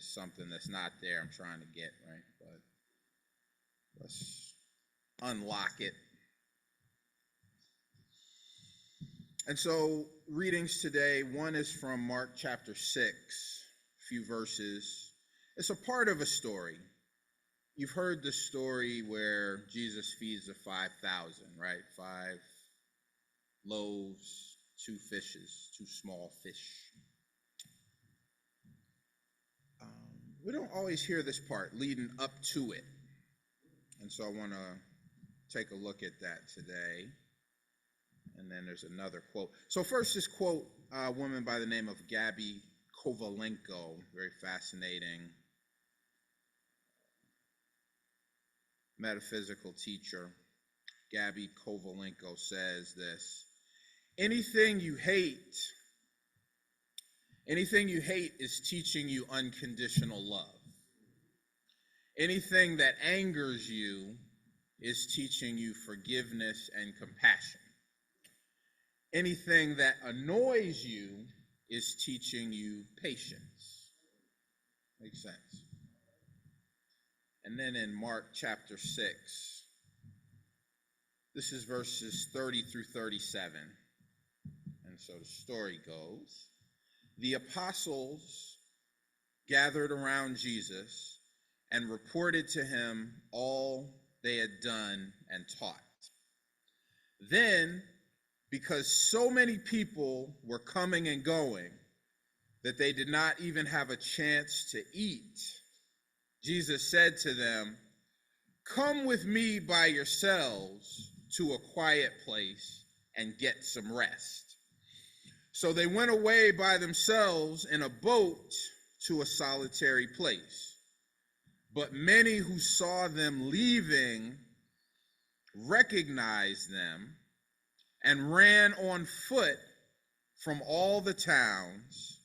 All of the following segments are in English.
is something that's not there I'm trying to get, right? But let's unlock it. And so readings today, one is from Mark chapter 6, a few verses. It's a part of a story. You've heard the story where Jesus feeds the 5,000, right? 5 loaves, 2 fishes, 2 small fish. We don't always hear this part leading up to it. And so I want to take a look at that today. And then there's another quote. So first, this quote, a woman by the name of Gabby Kovalenko, very fascinating metaphysical teacher. Gabby Kovalenko says this: anything you hate is teaching you unconditional love. Anything that angers you is teaching you forgiveness and compassion. Anything that annoys you is teaching you patience. Makes sense. And then in Mark chapter 6, this is verses 30 through 37. And so the story goes: the apostles gathered around Jesus and reported to him all they had done and taught. Then, because so many people were coming and going that they did not even have a chance to eat, Jesus said to them, "Come with me by yourselves to a quiet place and get some rest." So they went away by themselves in a boat to a solitary place. But many who saw them leaving recognized them and ran on foot from all the towns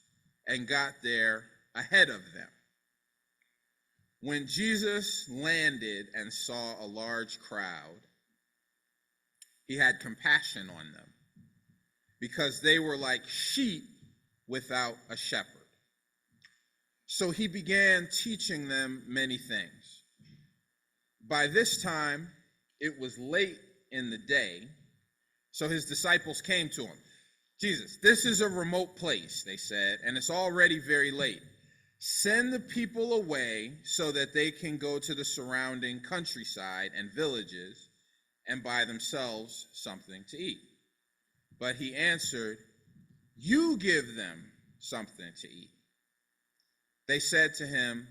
and got there ahead of them. When Jesus landed and saw a large crowd, he had compassion on them, because they were like sheep without a shepherd. So he began teaching them many things. By this time, it was late in the day, so his disciples came to him. "Jesus, this is a remote place," they said, "and it's already very late. Send the people away so that they can go to the surrounding countryside and villages and buy themselves something to eat." But he answered, "You give them something to eat." They said to him,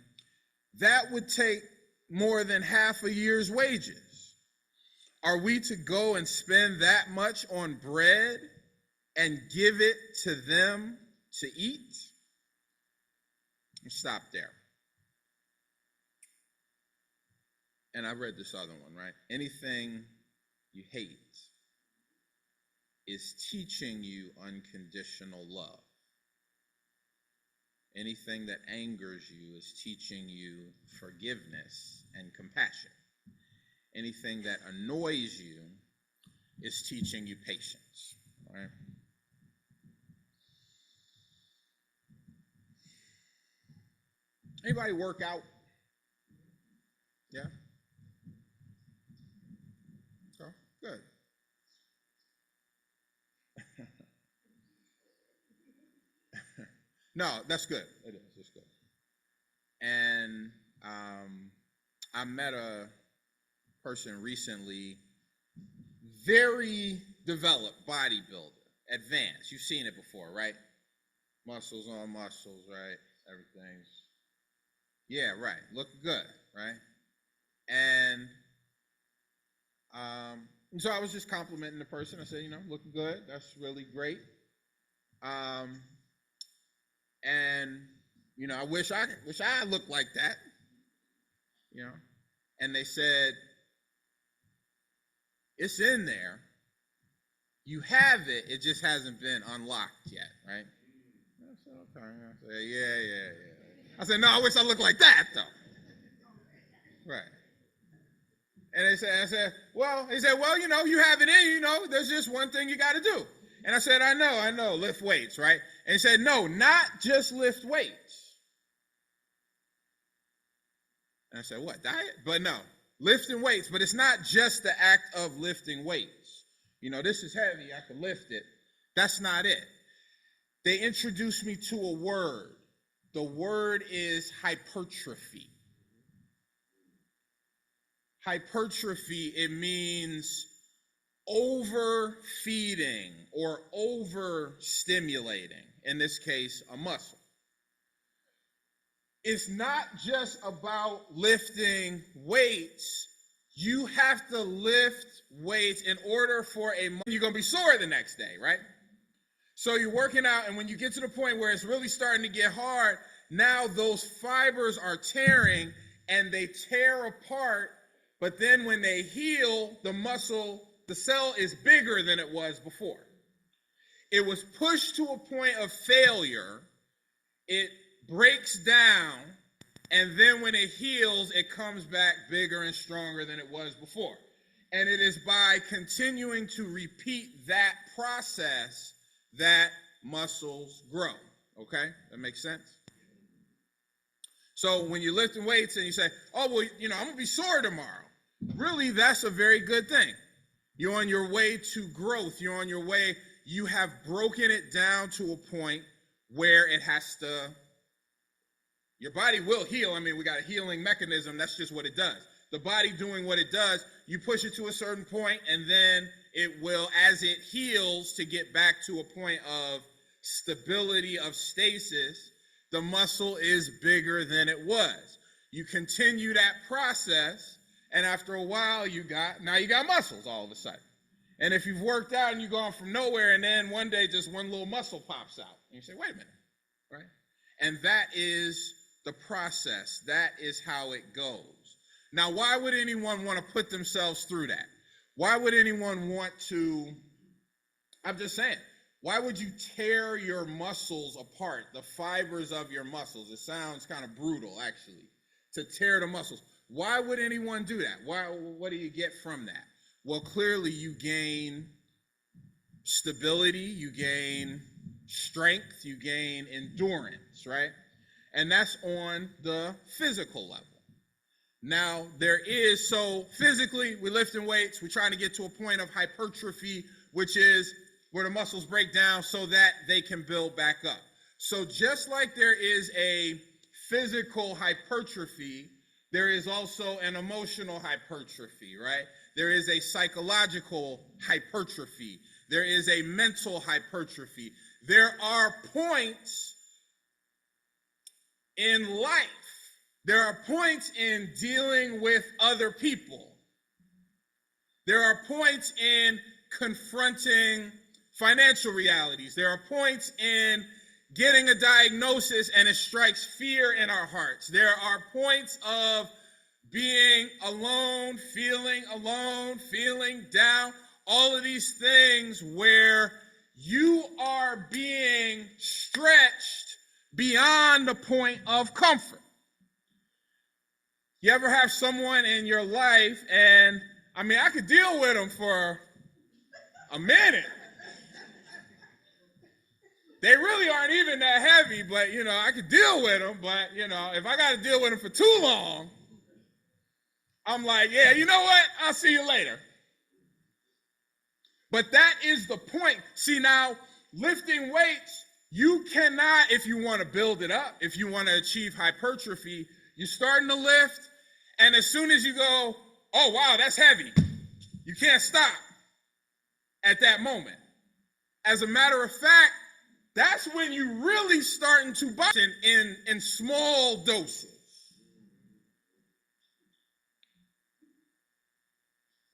"That would take more than half a year's wages. Are we to go and spend that much on bread and give it to them to eat?" Stop there. And I read this other one, right? Anything you hate is teaching you unconditional love. Anything that angers you is teaching you forgiveness and compassion. Anything that annoys you is teaching you patience, right? Anybody work out? Yeah? Okay, good. No, that's good. It is. It's good. And I met a person recently, very developed bodybuilder, advanced. You've seen it before, right? Muscles on muscles, right? Everything's, yeah, right. Look good, right? And so I was just complimenting the person. I said, looking good. That's really great. And I wish I looked like that. And they said, "It's in there. You have it. It just hasn't been unlocked yet, right?" I said, "Okay." I said, yeah. I said, "No, I wish I looked like that, though." Right. And they said, well, you have it in, there's just one thing you got to do. And I said, I know, lift weights, right? And he said, "No, not just lift weights. And I said, what, diet? But no, lifting weights. But it's not just the act of lifting weights. You know, this is heavy, I can lift it. That's not it. They introduced me to a word. The word is hypertrophy. Hypertrophy, it means overfeeding or overstimulating, in this case, a muscle. It's not just about lifting weights. You have to lift weights in order for you're going to be sore the next day, right? So you're working out, and when you get to the point where it's really starting to get hard, now those fibers are tearing, and they tear apart, but then when they heal, the muscle, the cell is bigger than it was before. It was pushed to a point of failure. It breaks down, and then when it heals, it comes back bigger and stronger than it was before. And it is by continuing to repeat that process that muscles grow. Okay? That makes sense? So when you're lifting weights and you say, oh, well, you know, I'm going to be sore tomorrow. Really, that's a very good thing. You're on your way to growth. You're on your way. You have broken it down to a point where it has to, your body will heal. I mean, we got a healing mechanism. That's just what it does. The body doing what it does, you push it to a certain point, and then it will, as it heals, to get back to a point of stability, of stasis, the muscle is bigger than it was. You continue that process, and after a while, now you got muscles all of a sudden. And if you've worked out and you're going from nowhere, and then one day just one little muscle pops out, and you say, wait a minute, right? And that is the process. That is how it goes. Now, why would anyone want to put themselves through that? Why would anyone want to, I'm just saying, why would you tear your muscles apart, the fibers of your muscles? It sounds kind of brutal, actually, to tear the muscles. Why would anyone do that? What do you get from that? Well, clearly you gain stability, you gain strength, you gain endurance, right? And that's on the physical level. Now, so physically, we're lifting weights, we're trying to get to a point of hypertrophy, which is where the muscles break down so that they can build back up. So just like there is a physical hypertrophy, there is also an emotional hypertrophy, right? There is a psychological hypertrophy. There is a mental hypertrophy. There are points in life. There are points in dealing with other people. There are points in confronting financial realities. There are points in getting a diagnosis and it strikes fear in our hearts. There are points of being alone, feeling down, all of these things where you are being stretched beyond the point of comfort. You ever have someone in your life, and I mean, I could deal with them for a minute. They really aren't even that heavy, but, you know, I could deal with them. But, you know, if I got to deal with them for too long, I'm like, yeah, you know what? I'll see you later. But that is the point. See, now, lifting weights, you cannot, if you want to build it up, if you want to achieve hypertrophy, you're starting to lift, and as soon as you go, oh, wow, that's heavy, you can't stop at that moment. As a matter of fact, that's when you're really starting to bust in small doses.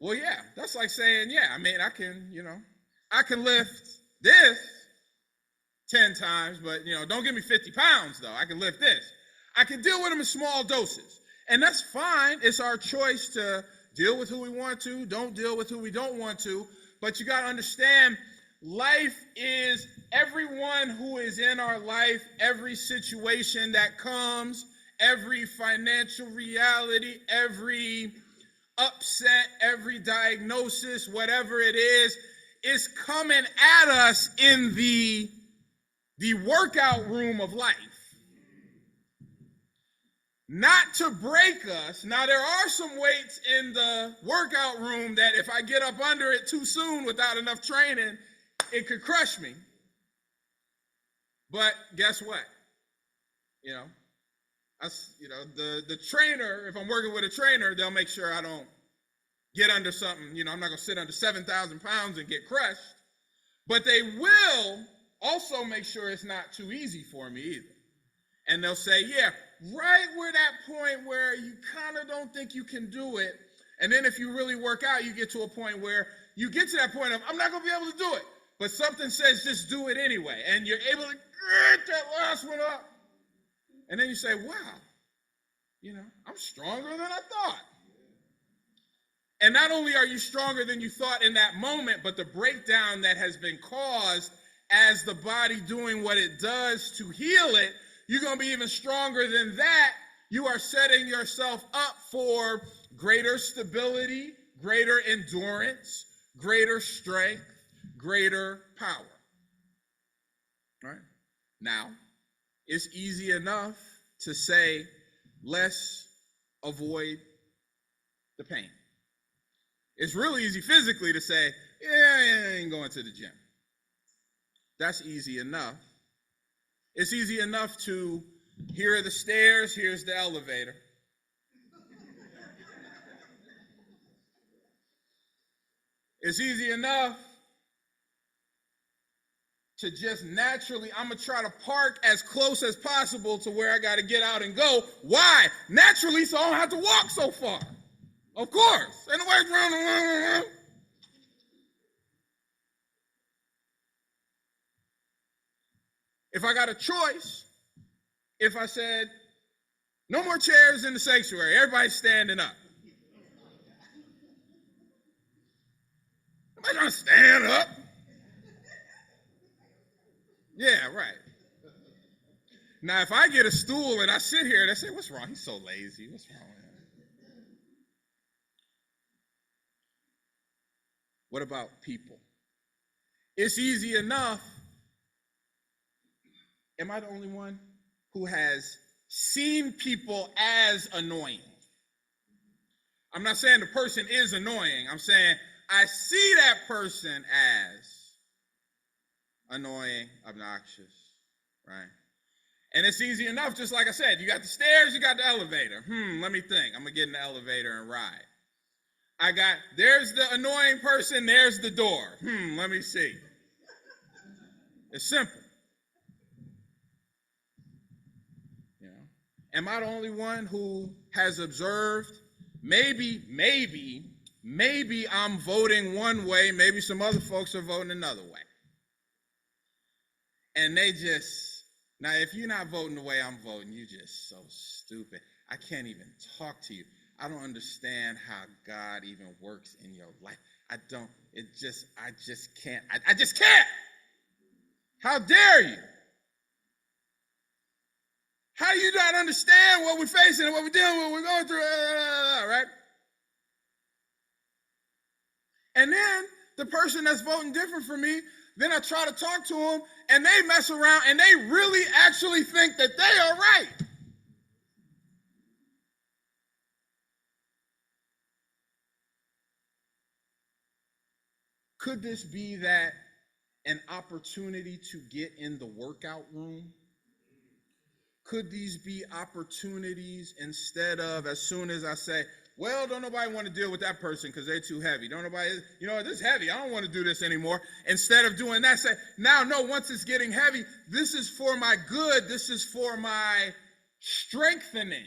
Well, yeah, that's like saying, yeah, I mean, I can lift this 10 times, but, you know, don't give me 50 pounds, though. I can lift this. I can deal with them in small doses. And that's fine. It's our choice to deal with who we want to, don't deal with who we don't want to. But you got to understand, life is everyone who is in our life, every situation that comes, every financial reality, every upset, every diagnosis, whatever it is coming at us in the workout room of life. not to break us. Now, there are some weights in the workout room that if I get up under it too soon without enough training, it could crush me. But guess what? The trainer, if I'm working with a trainer, they'll make sure I don't get under something. I'm not going to sit under 7,000 pounds and get crushed. But they will also make sure it's not too easy for me either. And they'll say, yeah, right where that point where you kind of don't think you can do it. And then if you really work out, you get to a point where you get to that point of, I'm not going to be able to do it. But something says, just do it anyway. And you're able to get that last one up. And then you say, wow, I'm stronger than I thought. And not only are you stronger than you thought in that moment, but the breakdown that has been caused as the body doing what it does to heal it, you're going to be even stronger than that. You are setting yourself up for greater stability, greater endurance, greater strength, greater power. All right? Now, it's easy enough to say, let's avoid the pain. It's really easy physically to say, yeah, I ain't going to the gym. That's easy enough. It's easy enough to, here are the stairs, here's the elevator. It's easy enough to just naturally, I'm going to try to park as close as possible to where I got to get out and go. Why? Naturally, so I don't have to walk so far. Of course. Ain't nobody's running. If I got a choice, if I said, no more chairs in the sanctuary, everybody's standing up. Am I going to stand up? Yeah, right. Now, if I get a stool and I sit here, they say, what's wrong? He's so lazy. What's wrong with him? What about people? It's easy enough. Am I the only one who has seen people as annoying? I'm not saying the person is annoying. I'm saying I see that person as annoying, obnoxious, right? And it's easy enough, just like I said, you got the stairs, you got the elevator. Let me think. I'm going to get in the elevator and ride. There's the annoying person, there's the door. Let me see. It's simple. Am I the only one who has observed, maybe I'm voting one way, maybe some other folks are voting another way. And now if you're not voting the way I'm voting, you're just so stupid. I can't even talk to you. I don't understand how God even works in your life. I just can't. I just can't. How dare you? How do you not understand what we're facing and what we're dealing with, what we're going through, right? And then the person that's voting different from me, then I try to talk to them, and they mess around, and they really actually think that they are right. Could this be that an opportunity to get in the workout room? Could these be opportunities instead of, as soon as I say, well, don't nobody want to deal with that person because they're too heavy. Don't nobody, this is heavy. I don't want to do this anymore. Instead of doing that, say, once it's getting heavy, this is for my good. This is for my strengthening.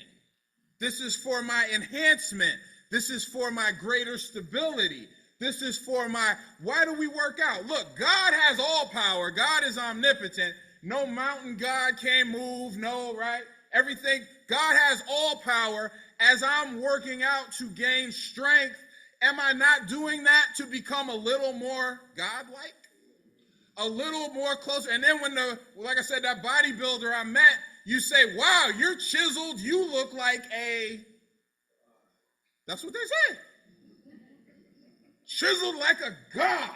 This is for my enhancement. This is for my greater stability. This is for why do we work out? Look, God has all power. God is omnipotent. No mountain God can't move, right? Everything, God has all power. As I'm working out to gain strength, am I not doing that to become a little more godlike? A little more closer. And then like I said, that bodybuilder I met, you say, wow, you're chiseled. You look like that's what they say. Chiseled like a god.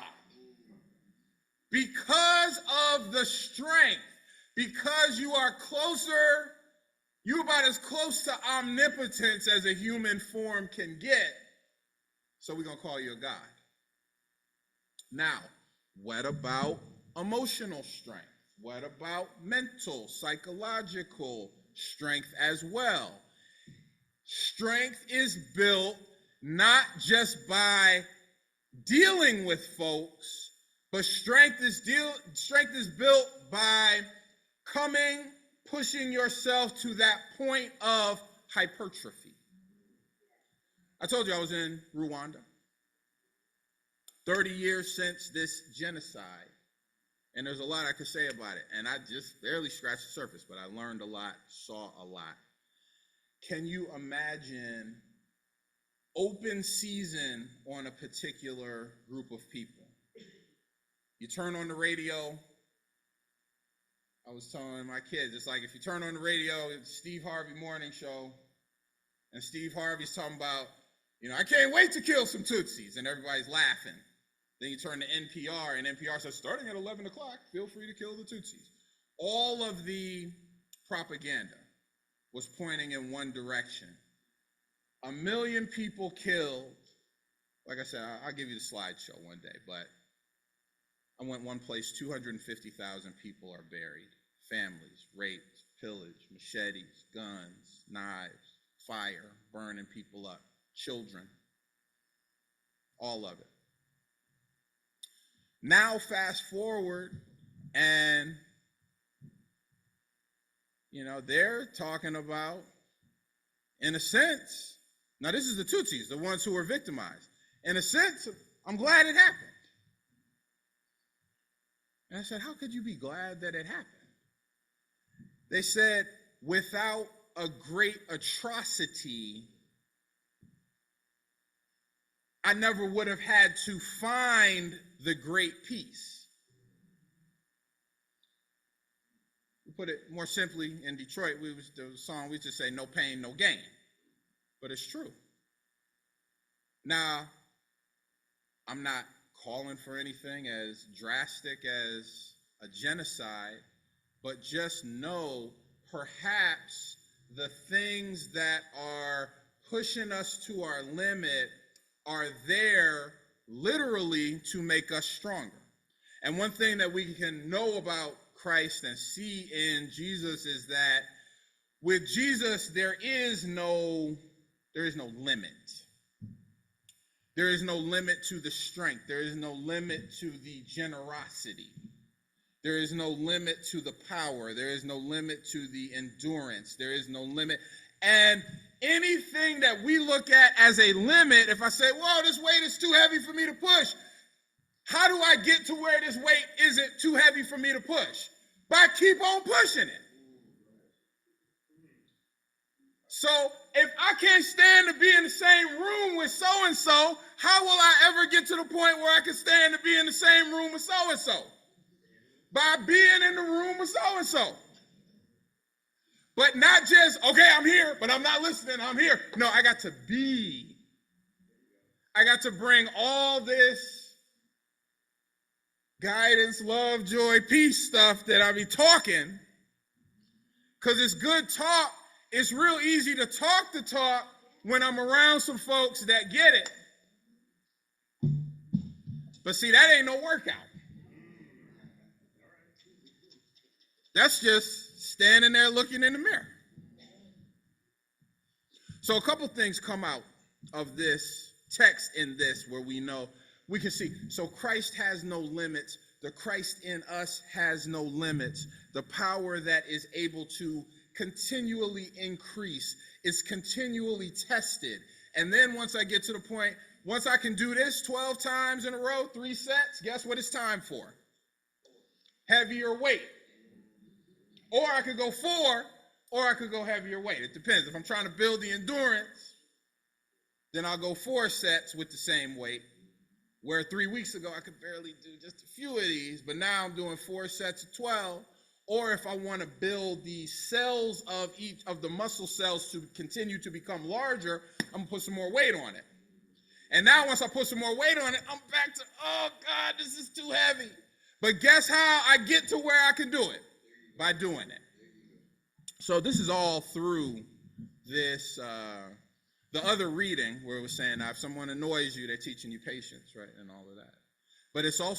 Because of the strength, because you are closer You're about as close to omnipotence as a human form can get, so we're going to call you a God. Now, what about emotional strength? What about mental, psychological strength as well? Strength is built not just by dealing with folks, but strength is built by pushing yourself to that point of hypertrophy. I told you I was in Rwanda. 30 years since this genocide, and there's a lot I could say about it, and I just barely scratched the surface, but I learned a lot, saw a lot. Can you imagine open season on a particular group of people? You turn on the radio. I was telling my kids, it's like if you turn on the radio, it's Steve Harvey morning show, and Steve Harvey's talking about, I can't wait to kill some Tutsis, and everybody's laughing. Then you turn to NPR, and NPR says, starting at 11 o'clock, feel free to kill the Tutsis. All of the propaganda was pointing in one direction. 1 million people killed. Like I said, I'll give you the slideshow one day, but I went one place, 250,000 people are buried. Families, raped, pillaged, machetes, guns, knives, fire, burning people up, children, all of it. Now fast forward, and they're talking about, in a sense, now this is the Tutsis, the ones who were victimized. In a sense, I'm glad it happened. And I said, how could you be glad that it happened? They said, without a great atrocity, I never would have had to find the great peace. We put it more simply in Detroit, the song we just say, no pain, no gain. But it's true. Now, I'm not calling for anything as drastic as a genocide, but just know perhaps the things that are pushing us to our limit are there literally to make us stronger. And one thing that we can know about Christ and see in Jesus is that with Jesus, there is no limit. There is no limit to the strength. There is no limit to the generosity. There is no limit to the power. There is no limit to the endurance. There is no limit. And anything that we look at as a limit, if I say, whoa, this weight is too heavy for me to push, how do I get to where this weight isn't too heavy for me to push? By keep on pushing it. So if I can't stand to be in the same room with so-and-so, how will I ever get to the point where I can stand to be in the same room with so-and-so? By being in the room with so-and-so. But not just, okay, I'm here, but I'm not listening, I'm here. No, I got to be. I got to bring all this guidance, love, joy, peace stuff that I be talking, because it's good talk. It's real easy to talk when I'm around some folks that get it. But see, that ain't no workout. That's just standing there looking in the mirror. So a couple things come out of this text in this where we can see. So Christ has no limits. The Christ in us has no limits. The power that is able to continually increase is continually tested. And then once I get to the point, once I can do this 12 times in a row, 3 sets, guess what it's time for? Heavier weight. Or I could go 4, or I could go heavier weight. It depends. If I'm trying to build the endurance, then I'll go 4 sets with the same weight. Where 3 weeks ago, I could barely do just a few of these, but now I'm doing 4 sets of 12. Or if I want to build the cells of each of the muscle cells to continue to become larger, I'm going to put some more weight on it. And now once I put some more weight on it, I'm back to, oh God, this is too heavy. But guess how I get to where I can do it? By doing it. So this is all through this, the other reading where it was saying, now, if someone annoys you, they're teaching you patience, right, and all of that. But it's also